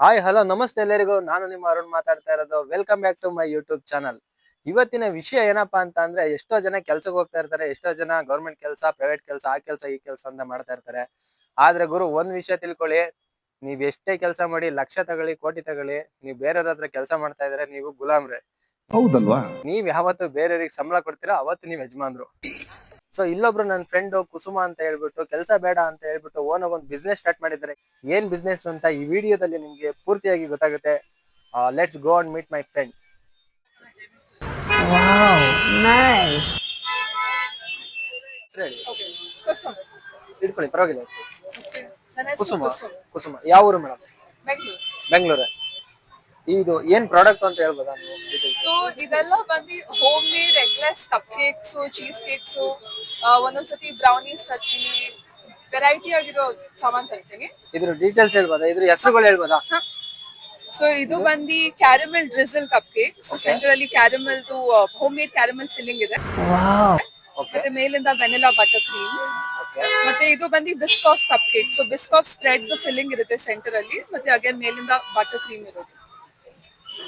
Hi hello ನಮಸ್ತೆ ಎಲ್ಲರಿಗೂ. ನಾನು ನಿಮ್ಮ ಅರುಣ್ ಮಾತಾಡ್ತಾ ಇರೋದು. Welcome back to my YouTube channel. ಇವತ್ತಿನ ವಿಷಯ ಏನಪ್ಪಾ ಅಂತ ಅಂದ್ರೆ, ಎಷ್ಟೋ ಜನ ಕೆಲ್ಸಕ್ಕೆ ಹೋಗ್ತಾ ಇರ್ತಾರೆ, ಎಷ್ಟೋ ಜನ ಗೌರ್ಮೆಂಟ್ ಕೆಲಸ, ಪ್ರೈವೇಟ್ ಕೆಲಸ, ಆ ಕೆಲಸ ಈ ಕೆಲಸ ಅಂತ ಮಾಡ್ತಾ ಇರ್ತಾರೆ. ಆದ್ರೆ ಗುರು, ಒಂದ್ ವಿಷಯ ತಿಳ್ಕೊಳ್ಳಿ, ನೀವ್ ಎಷ್ಟೇ ಕೆಲಸ ಮಾಡಿ, ಲಕ್ಷ ತಗೊಳ್ಳಿ, ಕೋಟಿ ತಗೊಳ್ಳಿ, ನೀವ್ ಬೇರೆಯವ್ರ ಹತ್ರ ಕೆಲಸ ಮಾಡ್ತಾ ಇದ್ರೆ ನೀವು ಗುಲಾಮ್ರೆ. ಹೌದಲ್ವಾ? ನೀವ್ ಯಾವತ್ತು ಬೇರೆಯವ್ರಿಗೆ ಸಂಬಳ ಕೊಡ್ತೀರಾ ಅವತ್ತು ನೀವ್ ಯಜಮಾನ್ರು. ಸೊ ಇಲ್ಲೊಬ್ರು ನನ್ನ ಫ್ರೆಂಡ್ ಕುಸುಮ ಅಂತ ಹೇಳ್ಬಿಟ್ಟು, ಕೆಲಸ ಬೇಡ ಅಂತ ಹೇಳ್ಬಿಟ್ಟು ಓನಾಗ ಒಂದು ಬಿಸ್ನೆಸ್ ಸ್ಟಾರ್ಟ್ ಮಾಡಿದ್ದಾರೆ. ಏನ್ ಬಿಸ್ನೆಸ್ ಅಂತ ಈ ವಿಡಿಯೋದಲ್ಲಿ ನಿಮ್ಗೆ ಪೂರ್ತಿಯಾಗಿ ಗೊತ್ತಾಗುತ್ತೆ. Let's go and meet my friend. Wow, nice. Kusum. ಇಟ್ಕೊಳ್ಳಿ, ಪರವಾಗಿಲ್ಲ. ನನ್ನ ಹೆಸರು ಕುಸುಮ. ಕುಸುಮ್. ಕುಸುಮ ಯಾವ ಊರು ಮೇಡಮ್? ಬೆಂಗಳೂರು. ಬೆಂಗಳೂರು. ಇದು ಏನ್ ಪ್ರಾಡಕ್ಟ್ ಅಂತ ಹೇಳ್ಬೋದಾ ನೀವು? ಸೊ ಇದೆಲ್ಲ ಬಂದು homemade eggless cupcakes, cheesecakes, ಒಂದೊಂದ್ಸತಿ ಬ್ರೌನೀಸ್ ತರ್ತೀನಿ, ವೆರೈಟಿ ಆಗಿರೋ ಸಾಮಾನ್ ತರ್ತೀನಿ. ಇದ್ರ ಡೀಟೇಲ್ಸ್ ಹೇಳ್ಬೋದಾ? ಇದ್ರ ಹೆಸರುಗಳು ಹೇಳ್ಬೋದಾ? ಸೊ ಇದು ಬಂದು caramel drizzle cupcake. So centre ಅಲ್ಲಿ caramel homemade caramel filling ಇದೆ. Wow. ಮತ್ತೆ ಮೇಲಿಂದ ವೆನಿಲಾ ಬಟರ್ ಕ್ರೀಮ್. ಮತ್ತೆ ಇದು ಬಂದು Biscoff cupcake. So Biscoff spread filling ಇರುತ್ತೆ ಸೆಂಟರ್ ಅಲ್ಲಿ, ಮತ್ತೆ ಅಗೇನ್ ಮೇಲಿಂದ ಬಟರ್ ಕ್ರೀಮ್ ಇರುತ್ತೆ.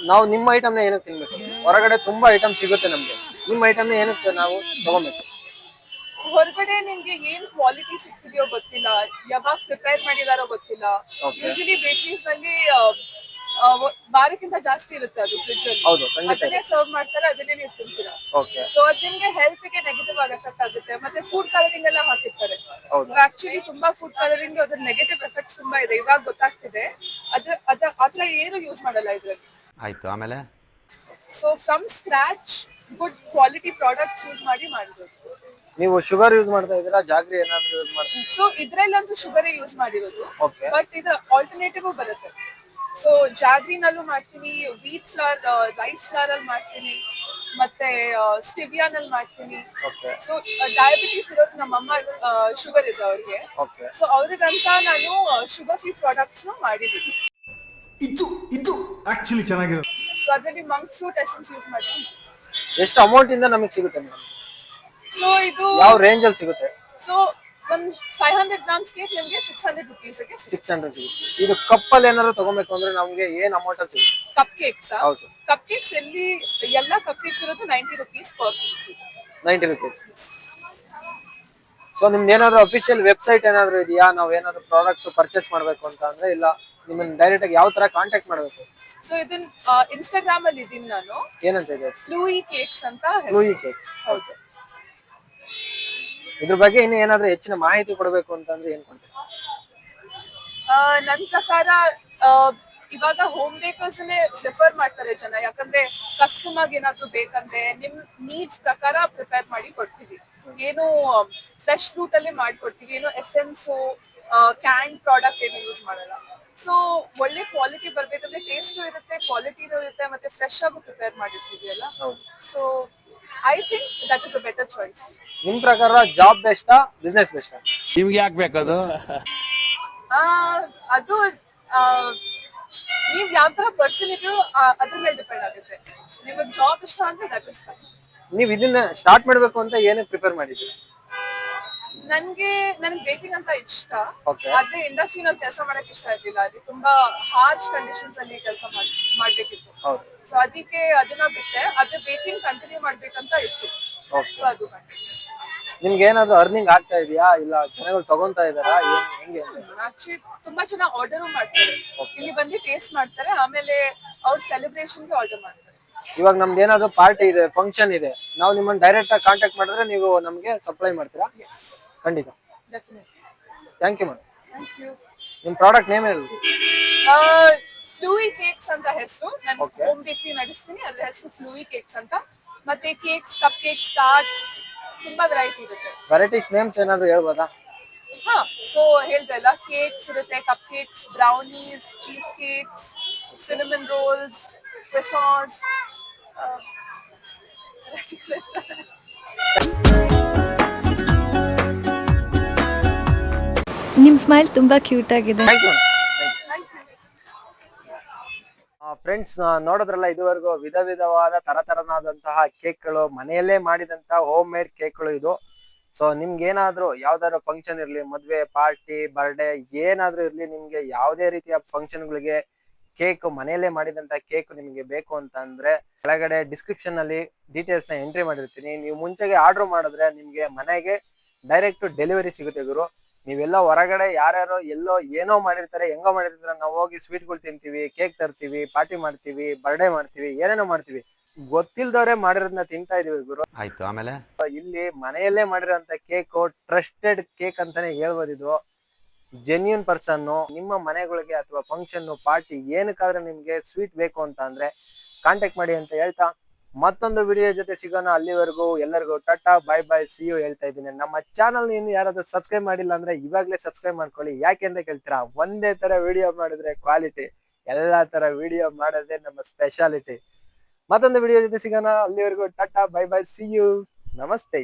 ನಾವು ನಿಮ್ಮ ಐಟಮ್ನ ಏನಕ್ಕೆ ತಿನ್ಬೇಕು? ಹೊರಗಡೆ ತುಂಬಾ ಐಟಮ್ ಸಿಗುತ್ತೆ ನಮ್ಗೆ, ನಿಮ್ಮ ಐಟಮ್ನ ಏನಕ್ಕೆ ನಾವು ತಗೋಬೇಕು? ಹೊರಗಡೆ ನಿಮ್ಗೆ ಏನ್ ಕ್ವಾಲಿಟಿ ಸಿಗ್ತಿದೆಯೋ ಗೊತ್ತಿಲ್ಲ, ಯಾವಾಗ ಪ್ರಿಪೇರ್ ಮಾಡಿದಾರೋ ಗೊತ್ತಿಲ್ಲ. ಯೂಶಲಿ ಬೇಕರೀಸ್ ನಲ್ಲಿ ವಾರಕ್ಕಿಂತ ಜಾಸ್ತಿ ಇರುತ್ತೆ ಅದು ಫ್ರಿಡ್ಜ್ ಅಲ್ಲಿ. ಹೌದು, ಖಂಡಿತ. ಅದನ್ನೇ ಸರ್ವ್ ಮಾಡ್ತಾರೆ, ಅದನ್ನೇ ನೀವು ತಿಂತೀರಾ. ಓಕೆ. ಸೊ ಅದು ನಿಮ್ಗೆ ಹೆಲ್ತ್ ಗೆ ನೆಗೆಟಿವ್ ಆಗಿ ಎಫೆಕ್ಟ್ ಆಗುತ್ತೆ. ಮತ್ತೆ ಫುಡ್ ಕಲರಿಂಗ್ ಎಲ್ಲ ಹಾಕಿರ್ತಾರೆ. ಹೌದು. ಆಕ್ಚುಲಿ ತುಂಬಾ ಫುಡ್ ಕಲರಿಂಗ್ ಅದ್ರ ನೆಗೆಟಿವ್ ಎಫೆಕ್ಟ್ಸ್ ತುಂಬಾ ಇದೆ, ಇವಾಗ ಗೊತ್ತಾಗ್ತಿದೆ. ಅದ್ರ ಏನು ಯೂಸ್ ಮಾಡಲ್ಲ ಇದ್ರಲ್ಲಿ. ಆಯ್ತು, ಆಮೇಲೆ so from scratch good quality products use ಮಾಡಿ ಮಾಡಿರೋದು. ನೀವು ಶುಗರ್ ಯೂಸ್ ಮಾಡ್ತಾ ಇದ್ದೀರಾ, ಜಾಗ್ರಿ ಏನಾದ್ರು ಯೂಸ್ ಮಾಡ್ತಾ? ಸೊ ಇದ್ರಲ್ಲಂತೂ ಶುಗರ್ ಯೂಸ್ ಮಾಡಿರೋದು, ಓಕೆ. ಬಟ್ ಇದು ಆಲ್ಟರ್ನೇಟಿವ್ ಬರುತ್ತೆ. ಸೊ ಜಾಗ್ರಿನಲ್ಲೂ ಮಾಡ್ತೀನಿ, ವೀಟ್ ಫ್ಲವರ್, ರೈಸ್ ಫ್ಲವರ್ ಅಲ್ಲಿ ಮಾಡ್ತೀನಿ, ಮತ್ತೆ ಸ್ಟಿವಿಯಾನಲ್ಲಿ ಮಾಡ್ತೀನಿ. ಓಕೆ. ಸೊ ಡಯಾಬಿಟೀಸ್ ಇರೋದು ನಮ್ಮಮ್ಮ, ಶುಗರ್ ಇದೆ ಅವ್ರಿಗೆ. ಓಕೆ. ಸೊ ಅವ್ರಿಗಂತ ನಾನು ಶುಗರ್ ಫ್ರೀ ಪ್ರಾಡಕ್ಟ್ಸ್ ಮಾಡಿದ್ದೀನಿ. ಇದು ಇದು ಆಕ್ಚುಲಿ ಚೆನ್ನಾಗಿರೋದು. ಸೊ ಅದರಲ್ಲಿ ಮಂಕ್ ಫ್ರೂಟ್ ಎಸೆನ್ಸ್ ಯೂಸ್ ಮಾಡ್ತೀನಿ. ಎಷ್ಟು ಅಮೌಂಟ್ ಇಂದ ನಮಗೆ ಸಿಗುತ್ತೆ ಮೇಡಮ್? ಸೊ ಇದು ಯಾವ ರೇಂಜ್ ಅಲ್ಲಿ ಸಿಗುತ್ತೆ? ಸೊ ಒಂದು 500 ಗ್ರಾಮ್ಸ್ ಕೇಕ್ ನಿಮಗೆ 600 rupees ಗೆ ಸಿಗುತ್ತೆ. 600 ಸಿಗುತ್ತೆ. ಇದು ಕಪ್ಪಲ್ಲಿ ಏನಾದ್ರು ತಗೋಬೇಕು ಅಂದ್ರೆ ನಮಗೆ ಏನ್ ಅಮೌಂಟ್ ಅಲ್ಲಿ ಸಿಗುತ್ತೆ? Cup cakes. ಹೌದು. ಕಪ್ ಕೇಕ್ಸ್ ಎಲ್ಲಿ ಎಲ್ಲ ಕಪ್ ಕೇಕ್ಸ್ ಇರೋದು 90 rupees per piece. 90 rupees. So ನಿಮ್ದು ಏನಾದ್ರು ಅಫಿಷಿಯಲ್ ವೆಬ್ಸೈಟ್ ಏನಾದ್ರು ಇದೆಯಾ? ನಾವು ಏನಾದ್ರು ಪ್ರಾಡಕ್ಟ್ ಪರ್ಚೇಸ್ ಮಾಡ್ಬೇಕು ಅಂತ ಅಂದ್ರೆ, ಇಲ್ಲ ನಿಮ್ಮನ್ನ ಡೈರೆಕ್ಟ್ ಆಗಿ ಯಾವ ತರ ಕಾಂಟ್ಯಾಕ್ಟ್ ಮಾಡ್ಬೇಕು? ಸೊ ಇದನ್ನ ಇನ್ಸ್ಟಾಗ್ರಾಮ್ ಅಲ್ಲಿ ಇದೀನಿ ನಾನು. ಏನಂತ ಇದೆ? ಫ್ಲೂಯಿ ಕೇಕ್ಸ್ ಅಂತ ಹೆಸರು. ಫ್ಲೂಯಿ ಕೇಕ್ಸ್. ಹೌದು. ಇದ್ರ ಬಗ್ಗೆ ಇನ್ನು ಏನಾದ್ರು ಹೆಚ್ಚಿನ ಮಾಹಿತಿ ಕೊಡಬೇಕು ಅಂತಂದ್ರೆ ಏನ್ ಕೊಡ್ತೀರಾ? ನನ್ನ ಪ್ರಕಾರ ಇವಾಗ ಹೋಮ್ ಬೇಕರ್ಸ್ ಪ್ರಿಫರ್ ಮಾಡ್ತಾರೆ ಜನ, ಯಾಕಂದ್ರೆ ಕಸ್ಟಮರ್ ಏನಾದ್ರು ಬೇಕಂದ್ರೆ ನಿಮ್ ನೀಡ್ಸ್ ಪ್ರಕಾರ ಪ್ರಿಪೇರ್ ಮಾಡಿ ಕೊಡ್ತೀವಿ. ಏನು ಫ್ರೆಶ್ ಫ್ರೂಟ್ ಅಲ್ಲೇ ಮಾಡ್ಕೊಡ್ತೀವಿ, ಏನು ಎಸೆನ್ಸು ಕ್ಯಾನ್ ಪ್ರಾಡಕ್ಟ್ ಏನು ಯೂಸ್ ಮಾಡಲ್ಲ. ಸೊ ಒಳ್ಳೆ ಕ್ವಾಲಿಟಿ ಬರ್ಬೇಕಂದ್ರೆ ಟೇಸ್ಟು ಇರುತ್ತೆ, ಕ್ವಾಲಿಟಿನೂ ಇರುತ್ತೆ, ಮತ್ತೆ ಫ್ರೆಶ್ ಆಗು ಪ್ರಿಪೇರ್ ಮಾಡಿರ್ತೀವಿ ಅಲ್ಲ. So I think that is a better choice. ನಿಮ್ ಪ್ರಕಾರ ಜಾಬ್ ಬೆಸ್ಟಾ, ಬಿಸ್ನೆಸ್ ಬೆಸ್ಟಾ? ನಿಮ್ಗೆ ಯಾಕೆ ಬೇಕದು? ಅದು ನೀವ್ ಯಾವ ತರ ಪರ್ಸನ್ ಇದ್ರು ಅದ್ರ ಮೇಲೆ ಡಿಪೆಂಡ್ ಆಗುತ್ತೆ. ನಿಮಗೆ ಜಾಬ್ ಇಷ್ಟ ಅಂದ್ರೆ ದಟ್ ಇಸ್ ಫೈನ್. ನೀವ್ ಇದನ್ನ ಸ್ಟಾರ್ಟ್ ಮಾಡ್ಬೇಕು ಅಂತ ಏನಕ್ಕೆ ಪ್ರಿಪೇರ್ ಮಾಡಿದ್ದೀರಿ? ನನ್ಗೆ ಬೇಕಿಂಗ್ ಅಂತ ಇಷ್ಟ. Okay. ಆದ್ರೆ ಇಂಡಸ್ಟ್ರಿನಲ್ಲಿ ಕೆಲಸ ಮಾಡಕ್ ಇಷ್ಟ ಇರ್ಲಿಲ್ಲ, ಅಲ್ಲಿ ತುಂಬಾ ಹಾರ್ಶ್ ಕಂಡೀಷನ್ಸ್ ಅಲ್ಲಿ ಕೆಲಸ ಮಾಡ್ಬೇಕಿತ್ತು. ಹೌದು. ಸೊ ಅದಕ್ಕೆ ಅದನ್ನ ಬಿಟ್ಟೆ, ಅದೇ ಬೇಕಿಂಗ್ ಕಂಟಿನ್ಯೂ ಮಾಡ್ಬೇಕಂತ ಇತ್ತು. Okay. ಸೊ ಅದು ಕಂಟಿನ್ಯೂ. ನಿಮ್ಗೆ ಏನಾದ್ರು ಅರ್ನಿಂಗ್ ಆಗ್ತಾ ಇದೆಯಾ, ಇಲ್ಲ ಜನಗಳು ತಗೊಂತಾ ಇದಾರಾ, ಹೆಂಗೆ? ಆಕ್ಚುಲಿ ತುಂಬಾ ಜನ ಆರ್ಡರ್ ಮಾಡ್ತಾರೆ, ಇಲ್ಲಿ ಬಂದು ಟೇಸ್ಟ್ ಮಾಡ್ತಾರೆ, ಆಮೇಲೆ ಅವ್ರ ಸೆಲೆಬ್ರೇಷನ್ಗೆ ಆರ್ಡರ್ ಮಾಡ್ತಾರೆ. ಇವಾಗ ನಮ್ದು ಏನಾದ್ರು ಪಾರ್ಟಿ ಇದೆ, ಫಂಕ್ಷನ್ ಇದೆ, ನಾವು ನಿಮ್ಮನ್ನ ಡೈರೆಕ್ಟ್ ಆಗಿ ಕಾಂಟ್ಯಾಕ್ಟ್ ಮಾಡಿದ್ರೆ ನೀವು ನಮ್ಗೆ ಸಪ್ಲೈ ಮಾಡ್ತೀರಾ? ಖಂಡಿತ. Definitely. Thank you madam. Thank you. ನಿಮ್ ಪ್ರಾಡಕ್ಟ್ ನೇಮ್ ಹೇಳಿ. ಫ್ಲೂಯಿ ಕೇಕ್ಸ್ ಅಂತ ಹೆಸರು. ನಾನು Okay. ಹೋಮ್ ಬೇಕರಿ ನಡೆಸ್ತೀನಿ, ಅದ್ರ ಹೆಸರು ಫ್ಲೂಯಿ ಕೇಕ್ಸ್ ಅಂತ. ಮತ್ತೆ ಕೇಕ್ಸ್, ಕಪ್ ಕೇಕ್ಸ್, ಟಾರ್ಟ್ಸ್, ತುಂಬಾ ವೆರೈಟಿ ಇರುತ್ತೆ. ವೆರೈಟೀಸ್ ನೇಮ್ಸ್ ಏನಾದ್ರು ಹೇಳ್ಬೋದಾ? ಹಾ, ಸೊ ಹೇಳ್ದಲ್ಲ, ಕೇಕ್ಸ್ ಇರುತ್ತೆ, cupcakes, brownies, cheesecakes, cinnamon rolls, croissants, ನಿಮ್ ಸ್ಮೈಲ್ ತುಂಬಾ ಕ್ಯೂಟ್ ಆಗಿದೆ. Thank you friends. ನೋಡಿದ್ರಲ್ಲ, ಇದುವರೆಗೂ ವಿಧ ವಿಧವಾದ ತರತರನಾದಂತಹ ಕೇಕ್ಗಳು, ಮನೆಯಲ್ಲೇ ಮಾಡಿದಂತಹ ಹೋಮ್ ಮೇಡ್ ಕೇಕ್ಗಳು ಇದು. ಸೊ ನಿಮ್ಗೆ ಏನಾದ್ರು ಯಾವ್ದಾದ್ರು ಫಂಕ್ಷನ್ ಇರ್ಲಿ, ಮದ್ವೆ, ಪಾರ್ಟಿ, ಬರ್ಡೇ ಏನಾದ್ರೂ ಇರ್ಲಿ, ನಿಮ್ಗೆ ಯಾವುದೇ ರೀತಿಯ ಫಂಕ್ಷನ್ಗಳಿಗೆ ಕೇಕ್ ಮನೆಯಲ್ಲೇ ಮಾಡಿದಂತ ಕೇಕ್ ನಿಮಗೆ ಬೇಕು ಅಂತ ಅಂದ್ರೆ ಕೆಳಗಡೆ ಡಿಸ್ಕ್ರಿಪ್ಷನ್ ಅಲ್ಲಿ ಡೀಟೇಲ್ಸ್ ನ ಎಂಟ್ರಿ ಮಾಡಿರ್ತೀನಿ. ನೀವು ಮುಂಚೆಗೆ ಆರ್ಡರ್ ಮಾಡಿದ್ರೆ ನಿಮ್ಗೆ ಮನೆಗೆ ಡೈರೆಕ್ಟ್ ಡೆಲಿವರಿ ಸಿಗುತ್ತೆ ಗುರು. ನೀವೆಲ್ಲ ಹೊರಗಡೆ ಯಾರ್ಯಾರೋ ಎಲ್ಲೋ ಏನೋ ಮಾಡಿರ್ತಾರೆ, ಹೆಂಗೋ ಮಾಡಿರ್ತಾರೆ, ನಾವು ಹೋಗಿ ಸ್ವೀಟ್ಗಳು ತಿಂತೀವಿ, ಕೇಕ್ ತರ್ತೀವಿ, ಪಾರ್ಟಿ ಮಾಡ್ತೀವಿ, ಬರ್ಡೇ ಮಾಡ್ತೀವಿ, ಏನೇನೋ ಮಾಡ್ತೀವಿ, ಗೊತ್ತಿಲ್ದವ್ರೆ ಮಾಡಿರೋದನ್ನ ತಿಂತಾ ಇದೀವಿ ಗುರು. ಆಯ್ತು ಆಮೇಲೆ ಇಲ್ಲಿ ಮನೆಯಲ್ಲೇ ಮಾಡಿರೋಂತ ಕೇಕ್ ಟ್ರಸ್ಟೆಡ್ ಕೇಕ್ ಅಂತಾನೆ ಹೇಳ್ಬೋದು. ಇದು ಜೆನ್ಯೂನ್ ಪರ್ಸನ್ ನಿಮ್ಮ ಮನೆಗಳಿಗೆ ಅಥವಾ ಫಂಕ್ಷನ್ ಪಾರ್ಟಿ ಏನಕ್ಕಾದ್ರೆ ನಿಮ್ಗೆ ಸ್ವೀಟ್ ಬೇಕು ಅಂತ ಅಂದ್ರೆ ಕಾಂಟ್ಯಾಕ್ಟ್ ಮಾಡಿ ಅಂತ ಹೇಳ್ತಾ ಮತ್ತೊಂದು ವಿಡಿಯೋ ಜೊತೆ ಸಿಗೋಣ. ಅಲ್ಲಿವರೆಗೂ ಎಲ್ಲರಿಗೂ tata bye bye see you ಹೇಳ್ತಾ ಇದ್ದೀನಿ. ನಮ್ಮ ಚಾನಲ್ ಇನ್ನು ಯಾರಾದ್ರೂ ಸಬ್ಸ್ಕ್ರೈಬ್ ಮಾಡಿಲ್ಲ ಅಂದ್ರೆ ಇವಾಗ್ಲೇ ಸಬ್ಸ್ಕ್ರೈಬ್ ಮಾಡ್ಕೊಳ್ಳಿ. ಯಾಕೆ ಅಂತ ಕೇಳ್ತೀರಾ, ಒಂದೇ ತರ ವಿಡಿಯೋ ಮಾಡಿದ್ರೆ ಕ್ವಾಲಿಟಿ, ಎಲ್ಲಾ ತರ ವಿಡಿಯೋ ಮಾಡೋದೇ ನಮ್ಮ ಸ್ಪೆಷಾಲಿಟಿ. ಮತ್ತೊಂದು ವಿಡಿಯೋ ಜೊತೆ ಸಿಗೋಣ. ಅಲ್ಲಿವರೆಗೂ tata bye bye see you, ನಮಸ್ತೆ.